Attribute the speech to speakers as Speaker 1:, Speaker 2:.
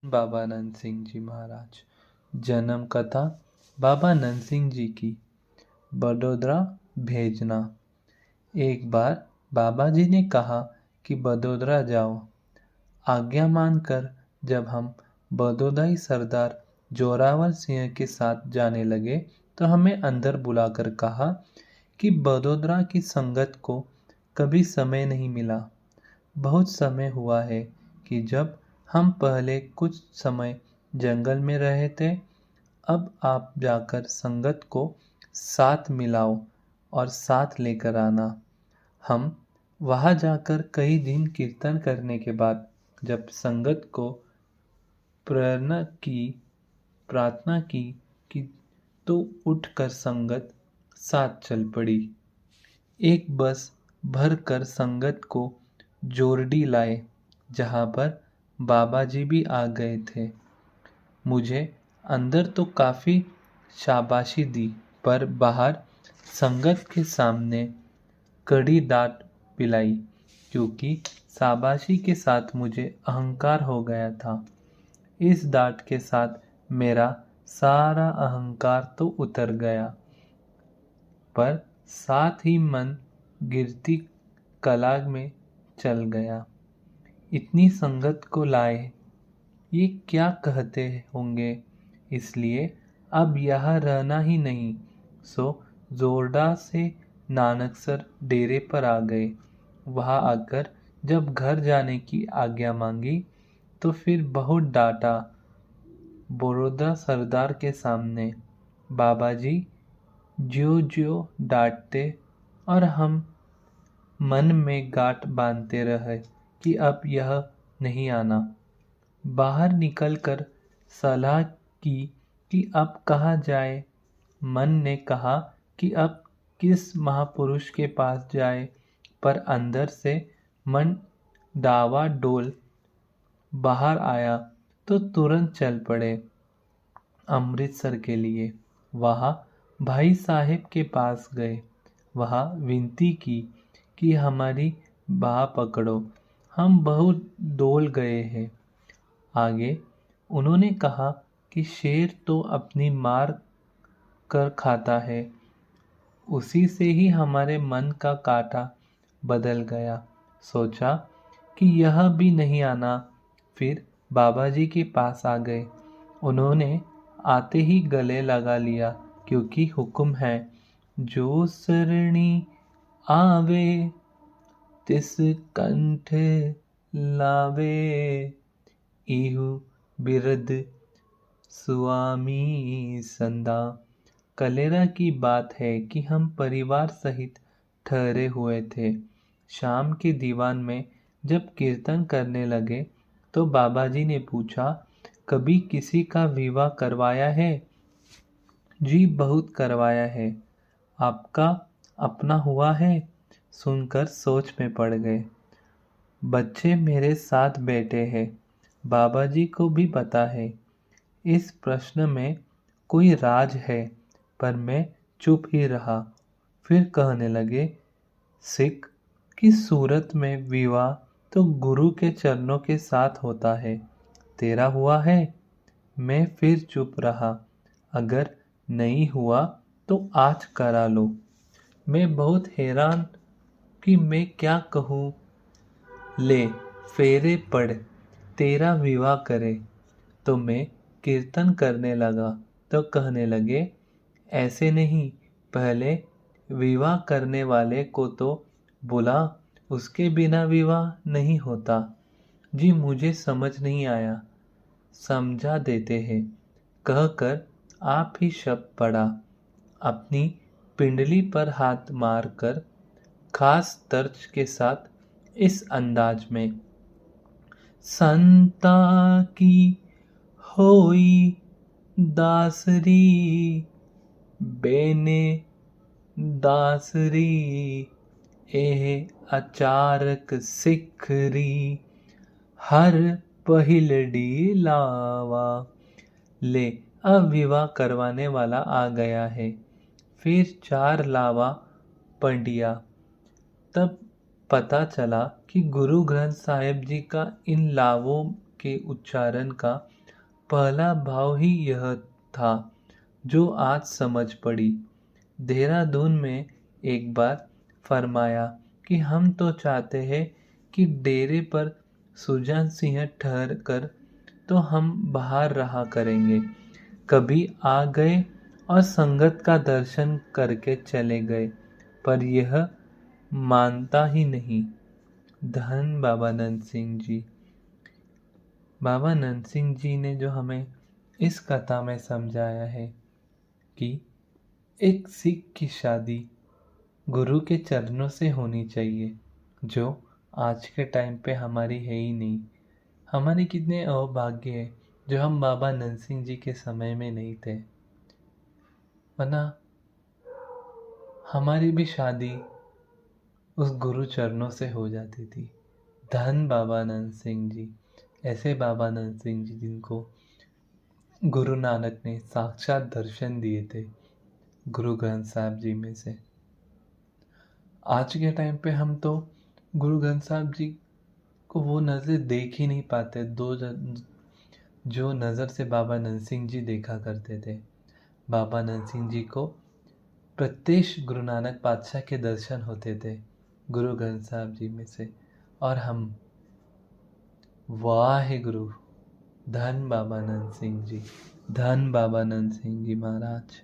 Speaker 1: बाबा नंद सिंह जी महाराज। जन्म कथा बाबा नंद सिंह जी की। बड़ोदरा भेजना। एक बार बाबा जी ने कहा कि बड़ोदरा जाओ। आज्ञा मानकर जब हम बड़ौदाई सरदार जोरावर सिंह के साथ जाने लगे तो हमें अंदर बुलाकर कहा कि बड़ोदरा की संगत को कभी समय नहीं मिला। बहुत समय हुआ है कि जब हम पहले कुछ समय जंगल में रहे थे, अब आप जाकर संगत को साथ मिलाओ और साथ लेकर आना। हम वहाँ जाकर कई दिन कीर्तन करने के बाद जब संगत को प्रार्थना की कि तो उठकर संगत साथ चल पड़ी। एक बस भर कर संगत को जोरडी लाए, जहाँ पर बाबा जी भी आ गए थे। मुझे अंदर तो काफ़ी शाबाशी दी, पर बाहर संगत के सामने कड़ी डांट पिलाई, क्योंकि शाबाशी के साथ मुझे अहंकार हो गया था। इस डांट के साथ मेरा सारा अहंकार तो उतर गया, पर साथ ही मन गिरती कला में चल गया। इतनी संगत को लाए, ये क्या कहते होंगे, इसलिए अब यहाँ रहना ही नहीं। सो जोरडा से नानकसर डेरे पर आ गए। वहाँ आकर जब घर जाने की आज्ञा मांगी तो फिर बहुत डांटा। बड़ौदा सरदार के सामने बाबा जी ज्यों ज्यों डांटते और हम मन में गांठ बांधते रहे कि अब यह नहीं आना। बाहर निकलकर सलाह की कि अब कहाँ जाए। मन ने कहा कि अब किस महापुरुष के पास जाए, पर अंदर से मन डावाडोल बाहर आया तो तुरंत चल पड़े अमृतसर के लिए। वहाँ भाई साहब के पास गए। वहाँ विनती की कि हमारी बाह पकड़ो, हम बहुत डोल गए हैं। आगे उन्होंने कहा कि शेर तो अपनी मार कर खाता है। उसी से ही हमारे मन का कांटा बदल गया। सोचा कि यह भी नहीं आना। फिर बाबा जी के पास आ गए। उन्होंने आते ही गले लगा लिया, क्योंकि हुक्म है, जो सरणी आवे तिस कंठ लावे, इहु बिरद स्वामी संदा। कलेरा की बात है कि हम परिवार सहित ठहरे हुए थे। शाम के दीवान में जब कीर्तन करने लगे तो बाबा जी ने पूछा, कभी किसी का विवाह करवाया है? जी बहुत करवाया है। आपका अपना हुआ है? सुनकर सोच में पड़ गए। बच्चे मेरे साथ बैठे हैं। बाबा जी को भी पता है। इस प्रश्न में कोई राज है, पर मैं चुप ही रहा। फिर कहने लगे, सिख की सूरत में विवाह तो गुरु के चरणों के साथ होता है। तेरा हुआ है? मैं फिर चुप रहा। अगर नहीं हुआ तो आज करा लो। मैं बहुत हैरान कि मैं क्या कहूँ। ले फेरे पढ़, तेरा विवाह करे। तो मैं कीर्तन करने लगा तो कहने लगे, ऐसे नहीं, पहले विवाह करने वाले को तो बुला, उसके बिना विवाह नहीं होता। जी मुझे समझ नहीं आया। समझा देते हैं, कहकर आप ही शब्द पढ़ा। अपनी पिंडली पर हाथ मारकर खास तर्ज के साथ इस अंदाज में, संता की होई दासरी, बेने दासरी, एह अचारक सिखरी, हर पहिलडी लावा। ले अब विवाह करवाने वाला आ गया है। फिर 4 लावा पंडिया। तब पता चला कि गुरु ग्रंथ साहिब जी का इन लावों के उच्चारण का पहला भाव ही यह था जो आज समझ पड़ी। देहरादून में एक बार फरमाया कि हम तो चाहते हैं कि डेरे पर सुजान सिंह ठहर कर तो हम बाहर रहा करेंगे। कभी आ गए और संगत का दर्शन करके चले गए, पर यह मानता ही नहीं। धन बाबा नंद सिंह जी। बाबा नंद सिंह जी ने जो हमें इस कथा में समझाया है कि एक सिख की शादी गुरु के चरणों से होनी चाहिए, जो आज के टाइम पे हमारी है ही नहीं। हमारे कितने अभाग्य है जो हम बाबा नंद सिंह जी के समय में नहीं थे, वरना हमारी भी शादी उस गुरु चरणों से हो जाती थी। धन बाबा नंद सिंह जी, ऐसे बाबा नंद सिंह जी जिनको गुरु नानक ने साक्षात दर्शन दिए थे गुरु ग्रंथ साहब जी में से। आज के टाइम पे हम तो गुरु ग्रंथ साहब जी को वो नज़र देख ही नहीं पाते जो नज़र से बाबा नंद सिंह जी देखा करते थे। बाबा नंद सिंह जी को प्रत्यक्ष गुरु नानक पातशाह के दर्शन होते थे गुरु ग्रंथ साहब जी में से। और हम वाहे गुरु, धन बाबा नंद सिंह जी, धन बाबा नंद सिंह जी महाराज।